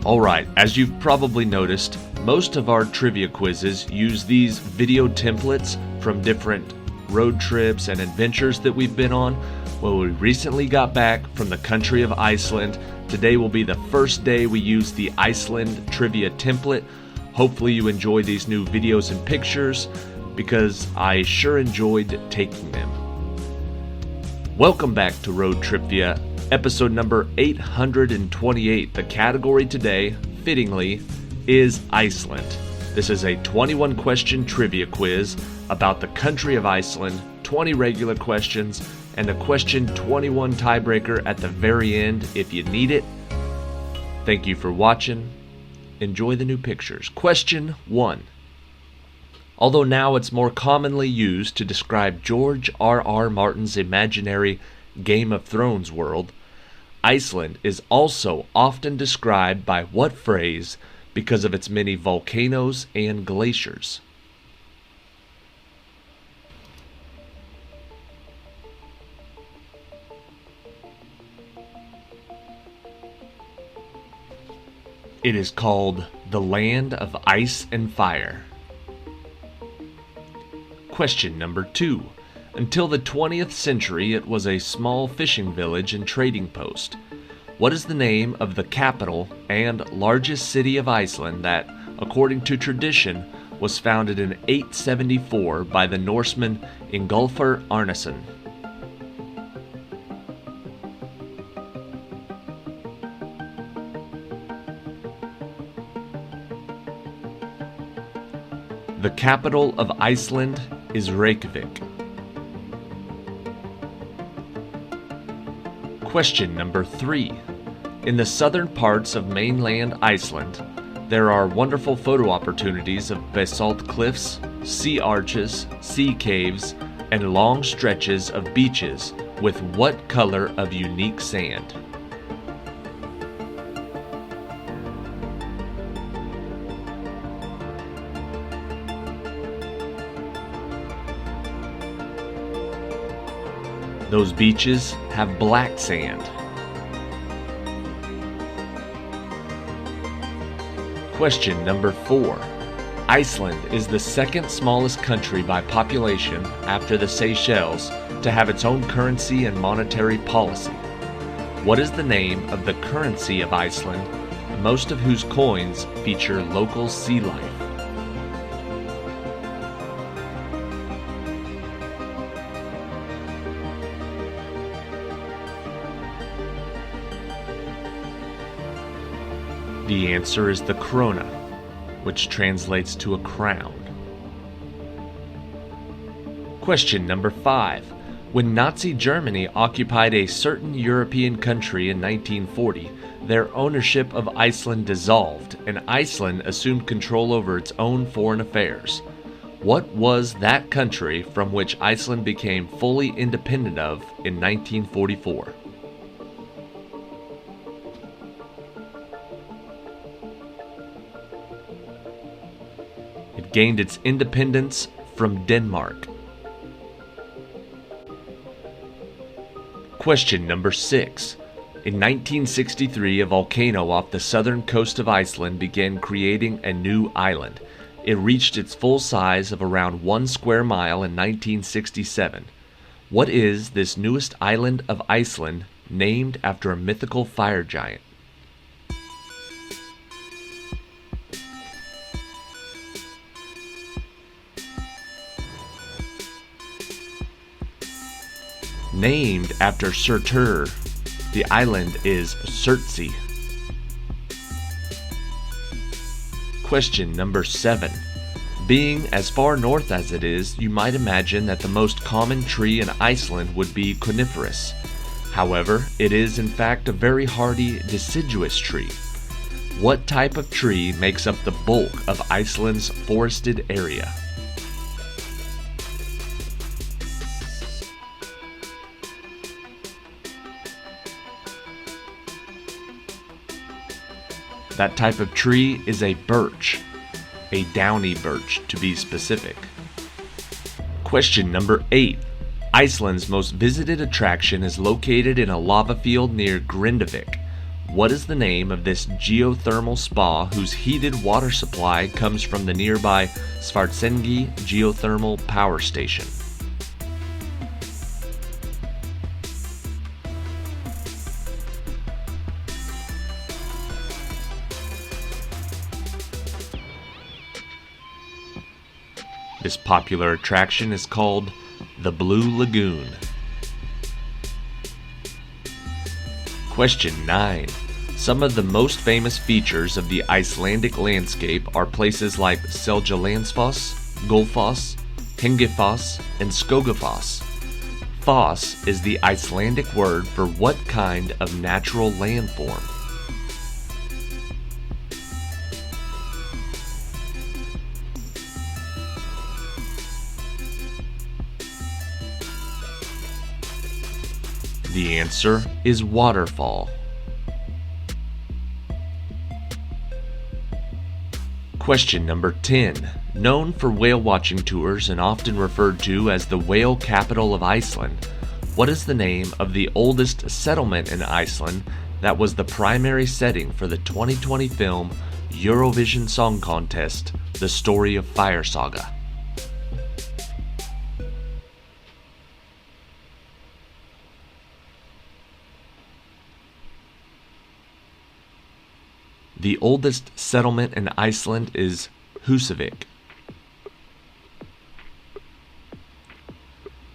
Alright, as you've probably noticed, most of our trivia quizzes use these video templates from different road trips and adventures that we've been on. Well, we recently got back from the country of Iceland. Today will be the first day we use the Iceland trivia template. Hopefully you enjoy these new videos and pictures, because I sure enjoyed taking them. Welcome back to Road TRIpVIA, episode number 828. The category today, fittingly, is Iceland. This is a 21 question trivia quiz about the country of Iceland, 20 regular questions, and a question 21 tiebreaker at the very end if you need it. Thank you for watching. Enjoy the new pictures. Question 1. Although now it's more commonly used to describe George R.R. Martin's imaginary Game of Thrones world, Iceland is also often described by what phrase because of its many volcanoes and glaciers? It is called the Land of Ice and Fire. Question number 2. Until the 20th century, it was a small fishing village and trading post. What is the name of the capital and largest city of Iceland that, according to tradition, was founded in 874 by the Norseman Ingolfur Arnason? The capital of Iceland is Reykjavik. Question number 3. In the southern parts of mainland Iceland, there are wonderful photo opportunities of basalt cliffs, sea arches, sea caves, and long stretches of beaches with what color of unique sand? Those beaches have black sand. Question number 4. Iceland is the second smallest country by population after the Seychelles to have its own currency and monetary policy. What is the name of the currency of Iceland, most of whose coins feature local sea life? The answer is the krona, which translates to a crown. Question number 5. When Nazi Germany occupied a certain European country in 1940, their ownership of Iceland dissolved, and Iceland assumed control over its own foreign affairs. What was that country from which Iceland became fully independent of in 1944? It gained its independence from Denmark. Question number 6. In 1963, a volcano off the southern coast of Iceland began creating a new island. It reached its full size of around 1 square mile in 1967. What is this newest island of Iceland named after a mythical fire giant? Named after Surtur, the island is Surtsey. Question number 7. Being as far north as it is, you might imagine that the most common tree in Iceland would be coniferous. However, it is in fact a very hardy deciduous tree. What type of tree makes up the bulk of Iceland's forested area? That type of tree is a birch, a downy birch to be specific. Question number 8. Iceland's most visited attraction is located in a lava field near Grindavik. What is the name of this geothermal spa whose heated water supply comes from the nearby Svartsengi geothermal power station? This popular attraction is called the Blue Lagoon. Question 9. Some of the most famous features of the Icelandic landscape are places like Seljalandsfoss, Gullfoss, Hengifoss, and Skogafoss. Foss is the Icelandic word for what kind of natural landform? The answer is waterfall. Question number 10. Known for whale watching tours and often referred to as the whale capital of Iceland, what is the name of the oldest settlement in Iceland that was the primary setting for the 2020 film Eurovision Song Contest, The Story of Fire Saga? The oldest settlement in Iceland is Húsavík.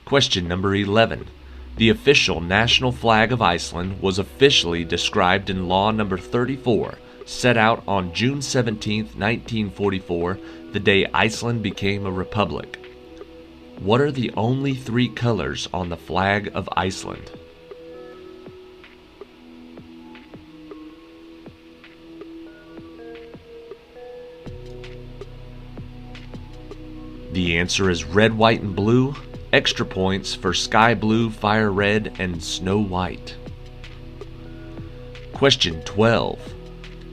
Question number 11. The official national flag of Iceland was officially described in Law Number 34, set out on June 17, 1944, the day Iceland became a republic. What are the only three colors on the flag of Iceland? The answer is red, white, and blue. Extra points for sky blue, fire red, and snow white. Question 12.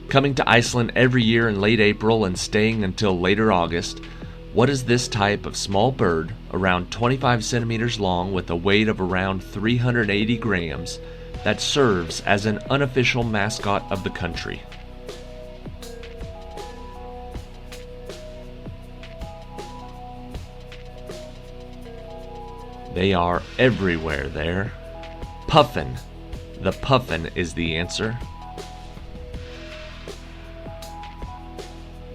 Coming to Iceland every year in late April and staying until later August, what is this type of small bird, around 25 centimeters long with a weight of around 380 grams, that serves as an unofficial mascot of the country? They are everywhere there. Puffin. The puffin is the answer.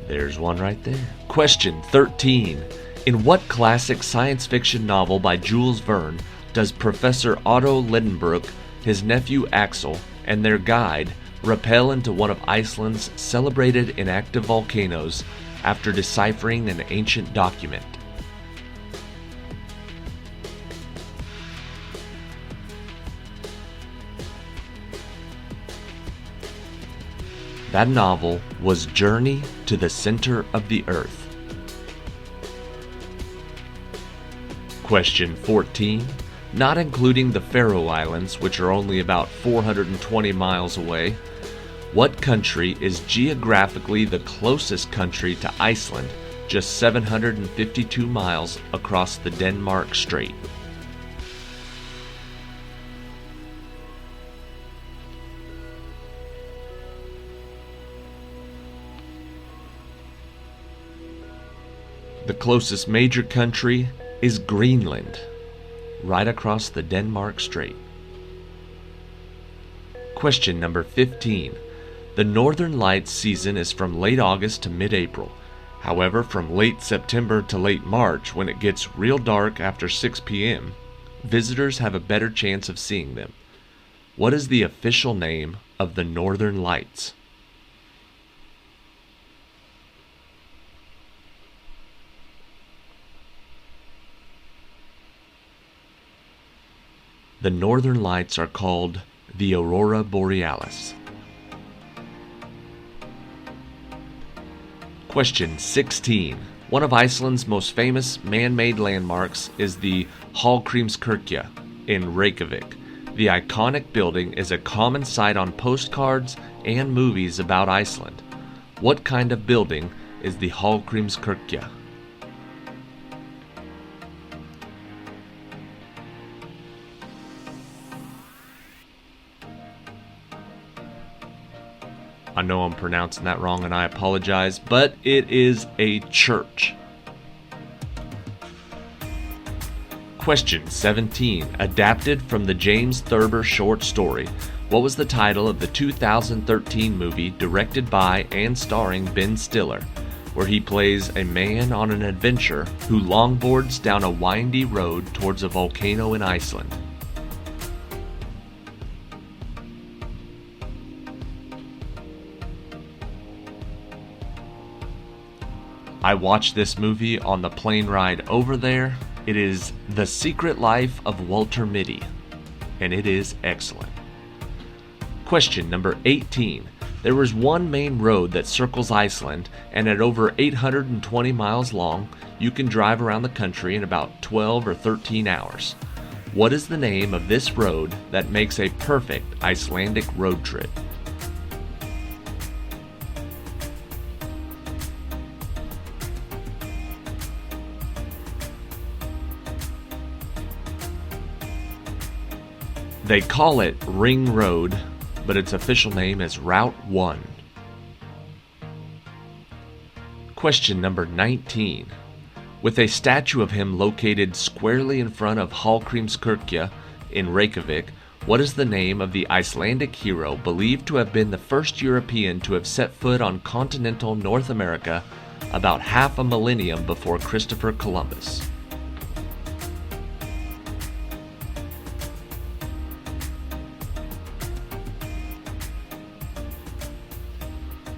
There's one right there. Question 13. In what classic science fiction novel by Jules Verne does Professor Otto Lidenbrock, his nephew Axel, and their guide rappel into one of Iceland's celebrated inactive volcanoes after deciphering an ancient document? That novel was Journey to the Center of the Earth. Question 14. Not including the Faroe Islands, which are only about 420 miles away, what country is geographically the closest country to Iceland, just 752 miles across the Denmark Strait? The closest major country is Greenland, right across the Denmark Strait. Question number 15. The Northern Lights season is from late August to mid-April. However, from late September to late March, when it gets real dark after 6 p.m., visitors have a better chance of seeing them. What is the official name of the Northern Lights? The Northern Lights are called the Aurora Borealis. Question 16. One of Iceland's most famous man-made landmarks is the Hallgrímskirkja in Reykjavik. The iconic building is a common sight on postcards and movies about Iceland. What kind of building is the Hallgrímskirkja? I know I'm pronouncing that wrong and I apologize, but it is a church. Question 17, adapted from the James Thurber short story. What was the title of the 2013 movie directed by and starring Ben Stiller, where he plays a man on an adventure who longboards down a windy road towards a volcano in Iceland? I watched this movie on the plane ride over there. It is The Secret Life of Walter Mitty, and it is excellent. Question number 18. There is one main road that circles Iceland, and at over 820 miles long, you can drive around the country in about 12 or 13 hours. What is the name of this road that makes a perfect Icelandic road trip? They call it Ring Road, but its official name is Route 1. Question number 19. With a statue of him located squarely in front of Hallgrímskirkja in Reykjavik, what is the name of the Icelandic hero believed to have been the first European to have set foot on continental North America about half a millennium before Christopher Columbus?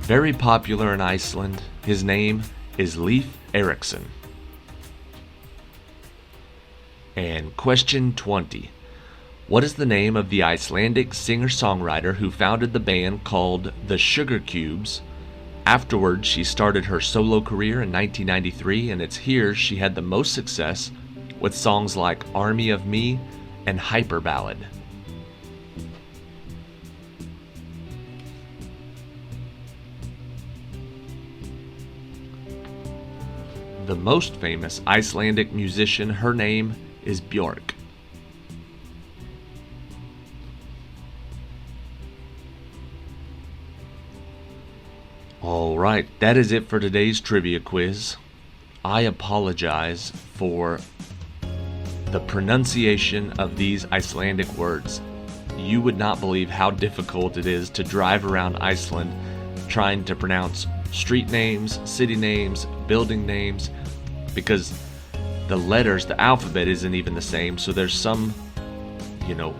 Very popular in Iceland. His name is Leif Erikson. And question 20. What is the name of the Icelandic singer-songwriter who founded the band called the Sugar Cubes? Afterwards, she started her solo career in 1993, and it's here she had the most success with songs like Army of Me and Hyper Ballad. The most famous Icelandic musician, her name is Björk. Alright, that is it for today's trivia quiz. I apologize for the pronunciation of these Icelandic words. You would not believe how difficult it is to drive around Iceland trying to pronounce street names, city names, building names, because the letters, the alphabet isn't even the same, so there's some,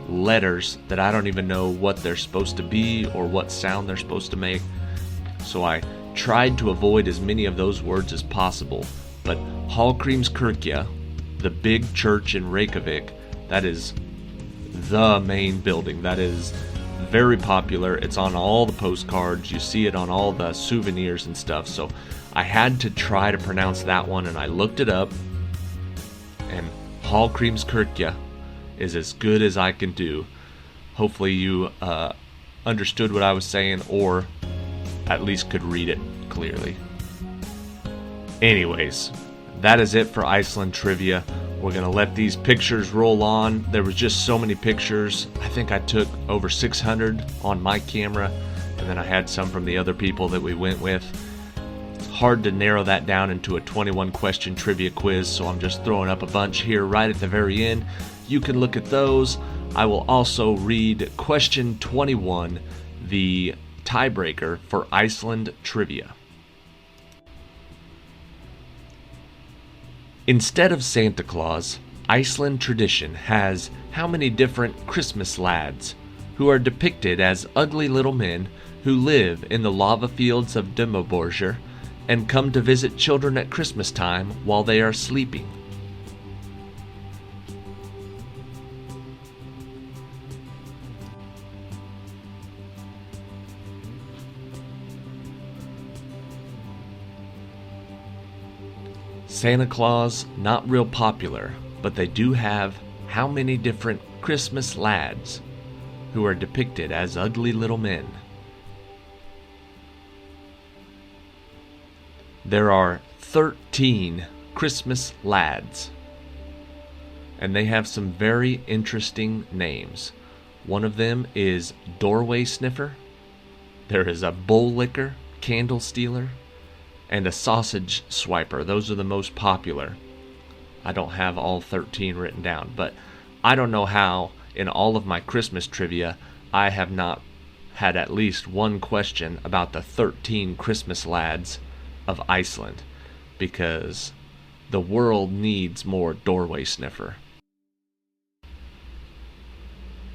letters that I don't even know what they're supposed to be or what sound they're supposed to make. So I tried to avoid as many of those words as possible, but Hallgrímskirkja, the big church in Reykjavik, that is the main building. That is very popular. It's on all the postcards. You see it on all the souvenirs and stuff. So I had to try to pronounce that one, and I looked it up, and Hallgrímskirkja is as good as I can do. Hopefully you understood what I was saying, or at least could read it clearly. Anyways, that is it for Iceland trivia. We're going to let these pictures roll on. There was just so many pictures. I think I took over 600 on my camera, and then I had some from the other people that we went with. It's hard to narrow that down into a 21 question trivia quiz, so I'm just throwing up a bunch here right at the very end. You can look at those. I will also read question 21, the tiebreaker for Iceland trivia. Instead of Santa Claus, Iceland tradition has how many different Christmas lads who are depicted as ugly little men who live in the lava fields of Dimmuborgir and come to visit children at Christmas time while they are sleeping? Santa Claus, not real popular, but they do have how many different Christmas lads who are depicted as ugly little men? There are 13 Christmas lads, and they have some very interesting names. One of them is Doorway Sniffer, There is a bowl licker, candle stealer, and a sausage swiper. Those are the most popular. I don't have all 13 written down, but I don't know how in all of my Christmas trivia I have not had at least one question about the 13 Christmas lads of Iceland, because the world needs more doorway sniffer.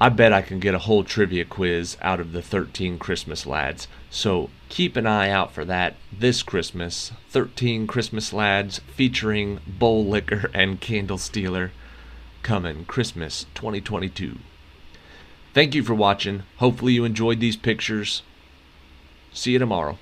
I bet I can get a whole trivia quiz out of the 13 Christmas lads, so keep an eye out for that this Christmas. 13 Christmas lads featuring bowl licker and candle stealer, coming Christmas 2022. Thank you for watching. Hopefully you enjoyed these pictures. See you tomorrow.